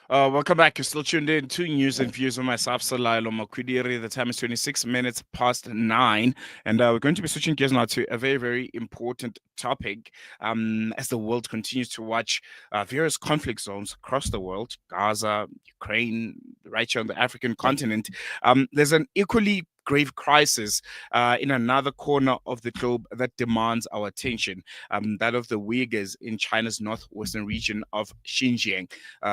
Welcome back. You're still tuned in to News and Views with myself, Salailo Makwidiri. The time is 26 minutes past 9. And we're going to be switching gears now to a very, very important topic as the world continues to watch various conflict zones across the world, Gaza, Ukraine, right here on the African continent. There's an equally grave crisis in another corner of the globe that demands our attention, that of the Uyghurs in China's northwestern region of Xinjiang.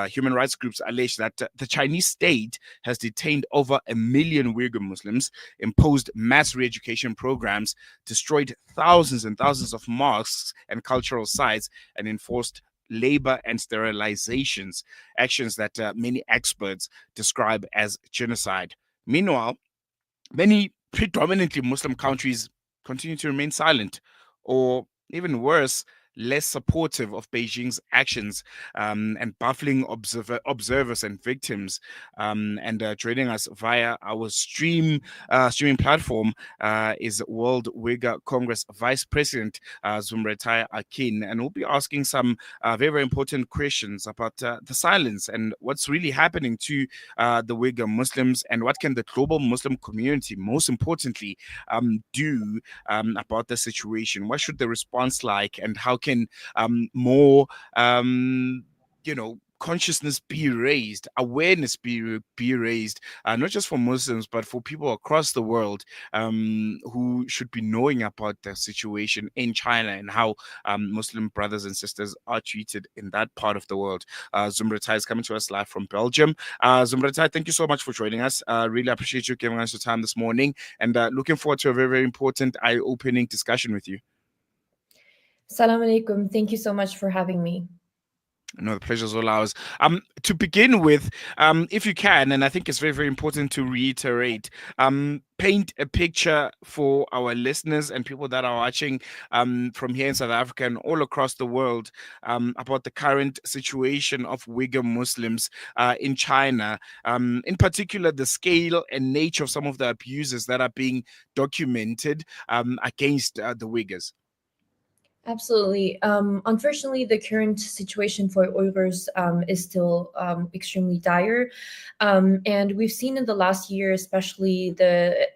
Human rights groups allege that the Chinese state has detained over 1 million Uyghur Muslims, imposed mass re-education programs, destroyed thousands and thousands of mosques and cultural sites, and enforced labor and sterilizations, actions that many experts describe as genocide. Meanwhile, many predominantly Muslim countries continue to remain silent, or even worse, less supportive of Beijing's actions, and baffling observers and victims. Joining us via our streaming platform is World Uyghur Congress Vice President Zumretay Arkin, and we'll be asking some very, very important questions about the silence and what's really happening to the Uyghur Muslims, and what can the global Muslim community, most importantly, do about the situation. What should the response like, and how can more, consciousness be raised, awareness be raised, not just for Muslims but for people across the world who should be knowing about the situation in China and how Muslim brothers and sisters are treated in that part of the world. Zumretay is coming to us live from Belgium. Zumretay, thank you so much for joining us. Really appreciate you giving us your time this morning, and looking forward to a very, very important, eye-opening discussion with you. Salam alaikum. Thank you so much for having me. No, the pleasure's all ours. To begin with, if you can, and I think it's very, very important to reiterate, paint a picture for our listeners and people that are watching from here in South Africa and all across the world about the current situation of Uyghur Muslims in China, in particular, the scale and nature of some of the abuses that are being documented against the Uyghurs. Absolutely. Unfortunately, the current situation for Uyghurs is still extremely dire. And we've seen in the last year, especially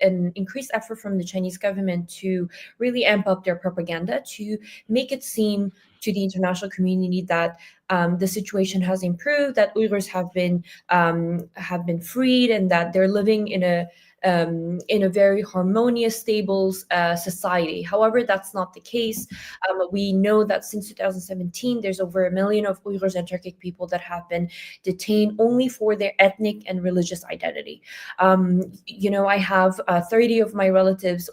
an increased effort from the Chinese government to really amp up their propaganda to make it seem to the international community that the situation has improved, that Uyghurs have been freed, and that they're living in a very harmonious, stable society. However, that's not the case. We know that since 2017, there's over 1 million of Uyghurs and Turkic people that have been detained only for their ethnic and religious identity. I have over 30 of my relatives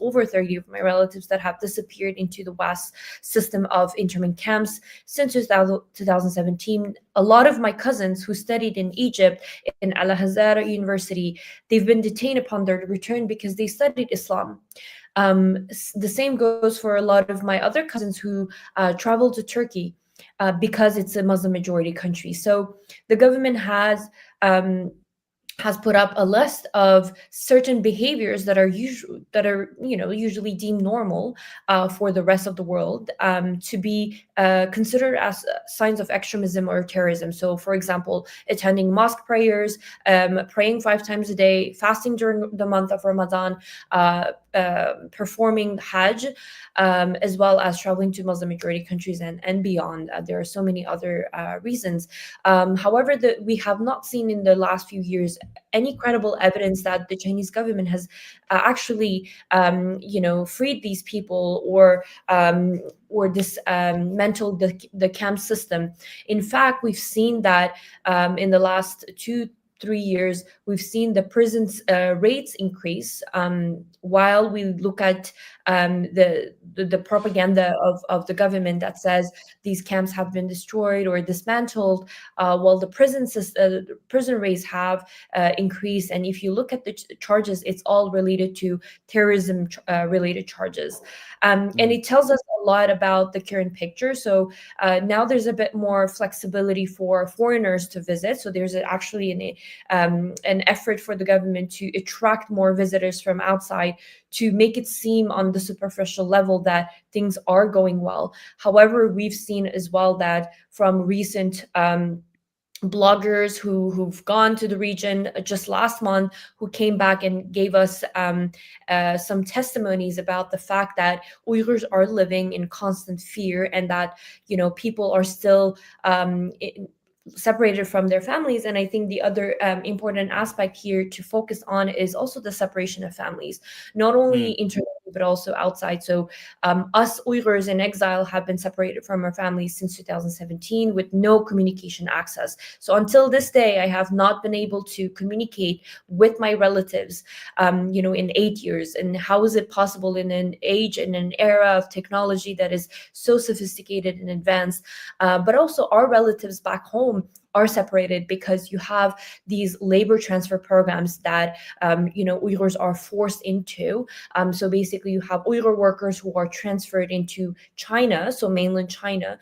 that have disappeared into the West system of internment camps since 2017. A lot of my cousins who studied in Egypt in Al-Azhar University, they've been detained upon their return because they studied Islam. The same goes for a lot of my other cousins who traveled to Turkey because it's a Muslim majority country. So the government has put up a list of certain behaviors that are usually deemed normal for the rest of the world to be considered as signs of extremism or terrorism. So, for example, attending mosque prayers, praying 5 times a day, fasting during the month of Ramadan, performing Hajj, as well as traveling to Muslim majority countries and beyond. There are so many other reasons. However, we have not seen in the last few years any credible evidence that the Chinese government has actually, freed these people or dismantled the camp system. In fact, we've seen that in the last 2-3 years, we've seen the prisons rates increase. While we look at the propaganda of the government that says these camps have been destroyed or dismantled, while the prison rates have increased. And if you look at the charges, it's all related to terrorism related charges. And it tells us a lot about the current picture. So now there's a bit more flexibility for foreigners to visit. So there's actually an effort for the government to attract more visitors from outside to make it seem on the superficial level that things are going well. However, we've seen as well that from recent bloggers who've gone to the region just last month, who came back and gave us some testimonies about the fact that Uyghurs are living in constant fear, and that people are still separated from their families. And I think the other important aspect here to focus on is also the separation of families, not only internally but also outside. So us Uyghurs in exile have been separated from our families since 2017 with no communication access. So until this day, I have not been able to communicate with my relatives, in 8 years. And how is it possible in an age, in an era of technology that is so sophisticated and advanced? But also our relatives back home are separated because you have these labor transfer programs that Uyghurs are forced into. So basically, you have Uyghur workers who are transferred into China, so mainland China,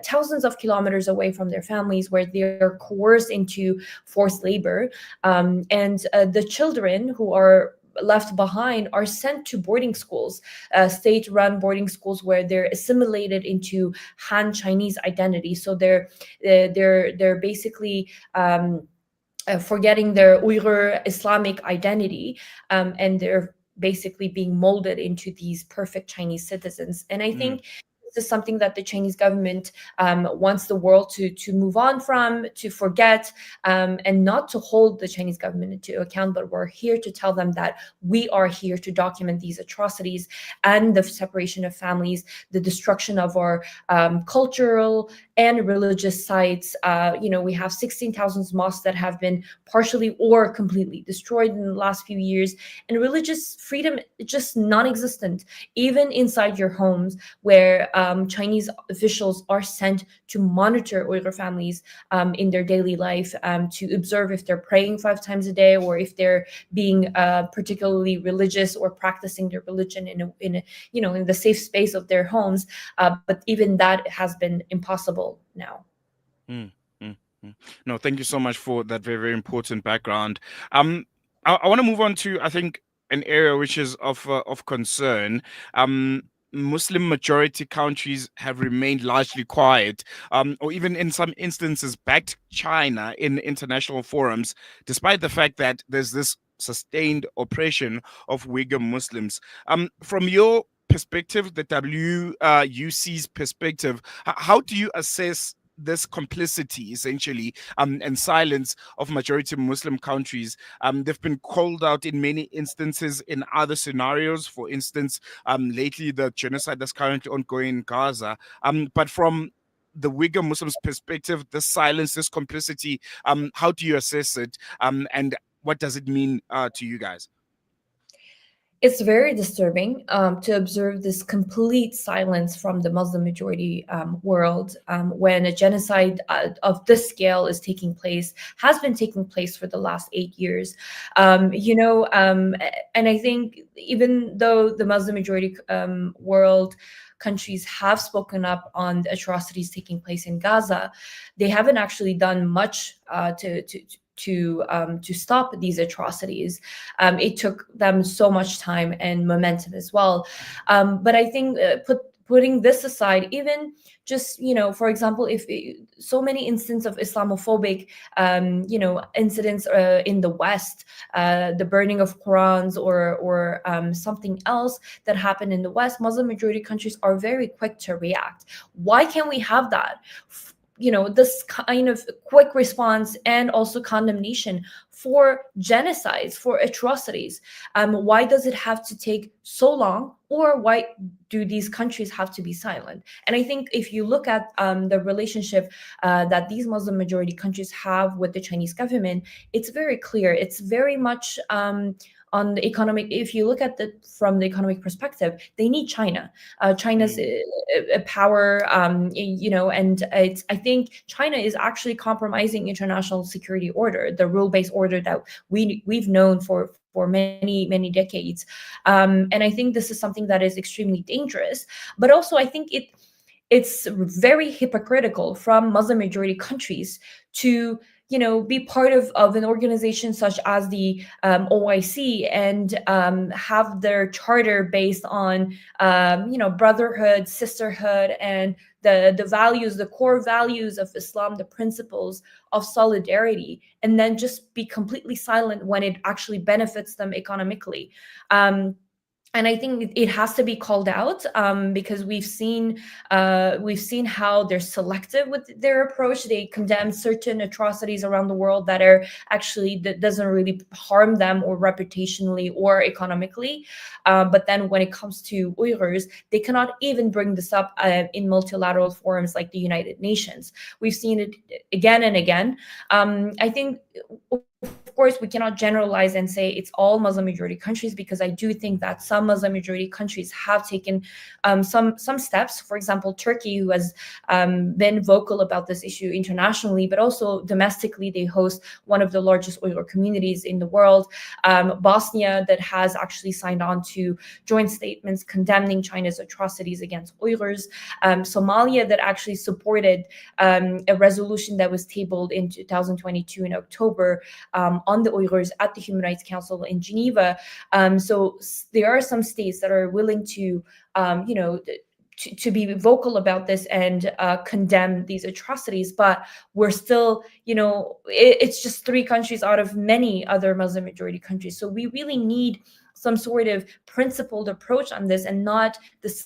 thousands of kilometers away from their families, where they're coerced into forced labor. And the children who are left behind are sent to boarding schools, state-run boarding schools, where they're assimilated into Han Chinese identity. So they're basically forgetting their Uyghur Islamic identity, and they're basically being molded into these perfect Chinese citizens. And I think this is something that the Chinese government wants the world to move on from, to forget, and not to hold the Chinese government into account. But we're here to tell them that we are here to document these atrocities and the separation of families, the destruction of our cultural and religious sites. We have 16,000 mosques that have been partially or completely destroyed in the last few years, and religious freedom is just non-existent, even inside your homes, where Chinese officials are sent to monitor Uyghur families in their daily life, to observe if they're praying 5 times a day, or if they're being particularly religious or practicing their religion in the safe space of their homes. But even that has been impossible now. No, thank you so much for that very, very important background. I want to move on to, I think, an area which is of concern. Muslim majority countries have remained largely quiet, or even in some instances backed China in international forums, despite the fact that there's this sustained oppression of Uyghur Muslims. From your perspective, the WUC's perspective, how do you assess this complicity, essentially, and silence of majority Muslim countries? They've been called out in many instances in other scenarios. For instance, lately the genocide that's currently ongoing in Gaza. But from the Uyghur Muslims' perspective, this silence, this complicity, how do you assess it? And what does it mean to you guys? It's very disturbing to observe this complete silence from the Muslim majority world when a genocide of this scale is taking place, has been taking place for the last 8 years. And I think even though the Muslim majority world countries have spoken up on the atrocities taking place in Gaza, they haven't actually done much to stop these atrocities. It took them so much time and momentum as well. But I think putting this aside, even just, for example, if so many instances of Islamophobic, incidents in the West, the burning of Qurans or something else that happened in the West, Muslim majority countries are very quick to react. Why can't we have that? This kind of quick response and also condemnation for genocides, for atrocities. Why does it have to take so long, or why do these countries have to be silent? And I think if you look at the relationship that these Muslim majority countries have with the Chinese government, it's very clear. It's very much on the economic. If you look at from the economic perspective, they need China. China's a power, and I think China is actually compromising international security order, the rule-based order that we've known for many decades. And I think this is something that is extremely dangerous. But also, I think it's very hypocritical from Muslim majority countries to be part of an organization such as the OIC and have their charter based on brotherhood, sisterhood, and the values, the core values of Islam, the principles of solidarity, and then just be completely silent when it actually benefits them economically. And I think it has to be called out, because we've seen how they're selective with their approach. They condemn certain atrocities around the world that are actually, that doesn't really harm them or reputationally or economically. But then when it comes to Uyghurs, they cannot even bring this up in multilateral forums like the United Nations. We've seen it again and again. I think, of course, we cannot generalize and say it's all Muslim majority countries, because I do think that some Muslim majority countries have taken some steps. For example, Turkey, who has been vocal about this issue internationally, but also domestically, they host one of the largest Uyghur communities in the world. Bosnia, that has actually signed on to joint statements condemning China's atrocities against Uyghurs. Somalia, that actually supported a resolution that was tabled in 2022 in October, on the Uyghurs at the Human Rights Council in Geneva. So there are some states that are willing to, to be vocal about this and condemn these atrocities, but we're still, it's just 3 countries out of many other Muslim majority countries. So we really need some sort of principled approach on this, and not the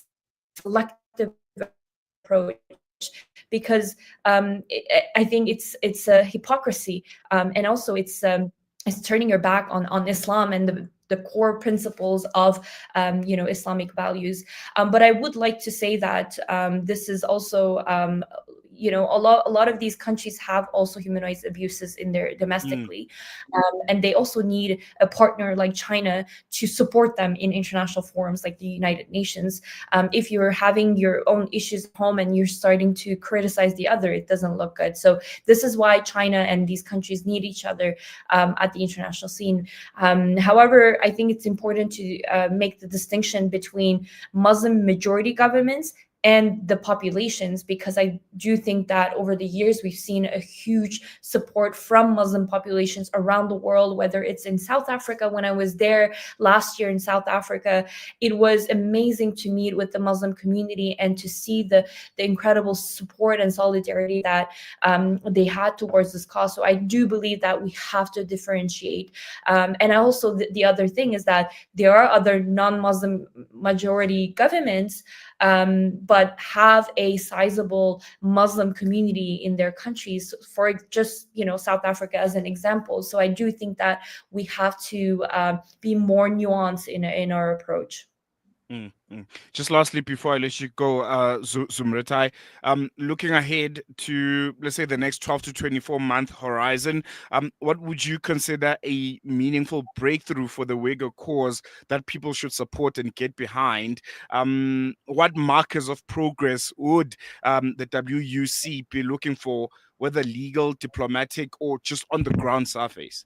selective approach, because I think it's a hypocrisy, and also it's turning your back on Islam and the core principles of Islamic values. But I would like to say that this is also a lot of these countries have also human rights abuses in their domestically, and they also need a partner like China to support them in international forums like the United Nations. If you're having your own issues at home and you're starting to criticize the other, it doesn't look good. So this is why China and these countries need each other at the international scene. However, I think it's important to make the distinction between Muslim majority governments and the populations, because I do think that over the years we've seen a huge support from Muslim populations around the world, whether it's in South Africa. When I was there last year in South Africa, it was amazing to meet with the Muslim community and to see the incredible support and solidarity that they had towards this cause. So I do believe that we have to differentiate. And also the other thing is that there are other non-Muslim majority governments, but have a sizable Muslim community in their countries, for just South Africa as an example. So I do think that we have to be more nuanced in our approach. Just lastly, before I let you go, Zumretay, looking ahead to, let's say, the next 12 to 24-month horizon, what would you consider a meaningful breakthrough for the Uyghur cause that people should support and get behind? What markers of progress would the WUC be looking for, whether legal, diplomatic, or just on the ground surface?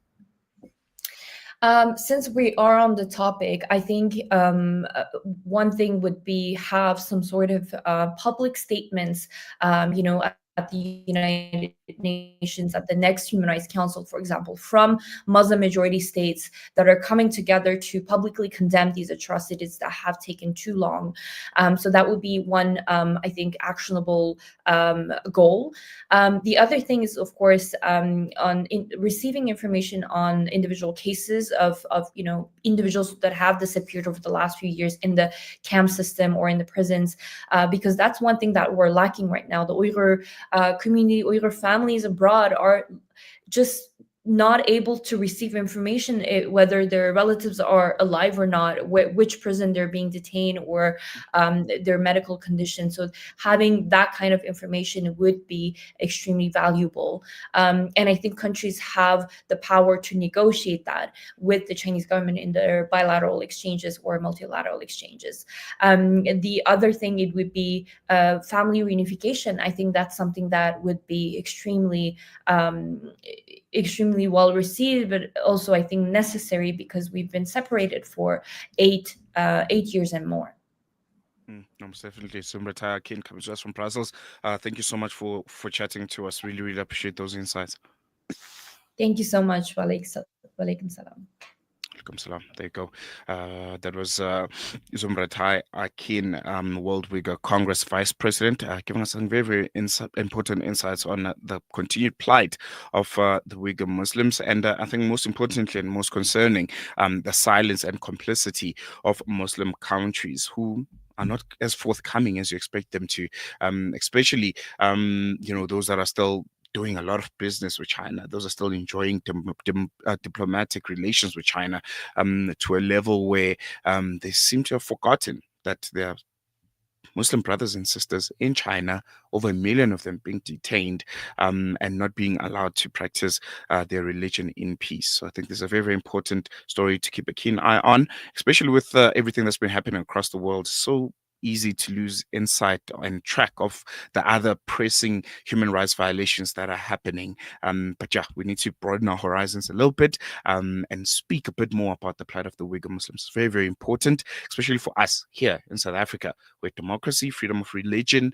Since we are on the topic, I think one thing would be have some sort of public statements, at the United Nations, at the next Human Rights Council, for example, from Muslim majority states that are coming together to publicly condemn these atrocities that have taken too long. So that would be one, I think, actionable goal. The other thing is, of course, receiving information on individual cases of individuals that have disappeared over the last few years in the camp system or in the prisons, because that's one thing that we're lacking right now. The Uyghur community, Uyghur families abroad are just not able to receive information, whether their relatives are alive or not, which prison they're being detained, or their medical condition. So having that kind of information would be extremely valuable. And I think countries have the power to negotiate that with the Chinese government in their bilateral exchanges or multilateral exchanges. The other thing, it would be family reunification. I think that's something that would be extremely well received, but also I think necessary, because we've been separated for 8 years and more. Most definitely. Zumretay Arkin comes to us from Brussels. Thank you so much for chatting to us. Really, really appreciate those insights. Thank you so much. Walaikum salam. Alaikum salam. There you go. That was Zumretay Arkin, World Uyghur Congress Vice President, giving us some very, very important insights on the continued plight of the Uyghur Muslims. And I think most importantly and most concerning, the silence and complicity of Muslim countries who are not as forthcoming as you expect them to, especially, those that are still doing a lot of business with China. Those are still enjoying diplomatic relations with China to a level where they seem to have forgotten that there are Muslim brothers and sisters in China, over 1 million of them being detained and not being allowed to practice their religion in peace. So I think this is a very, very important story to keep a keen eye on, especially with everything that's been happening across the world. So easy to lose insight and track of the other pressing human rights violations that are happening. But yeah, we need to broaden our horizons a little bit and speak a bit more about the plight of the Uyghur Muslims. It's very, very important, especially for us here in South Africa, where democracy, freedom of religion,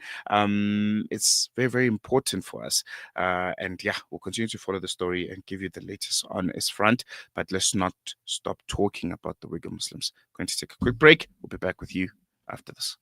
it's very, very important for us. And yeah, we'll continue to follow the story and give you the latest on its front. But let's not stop talking about the Uyghur Muslims. Going to take a quick break. We'll be back with you after this.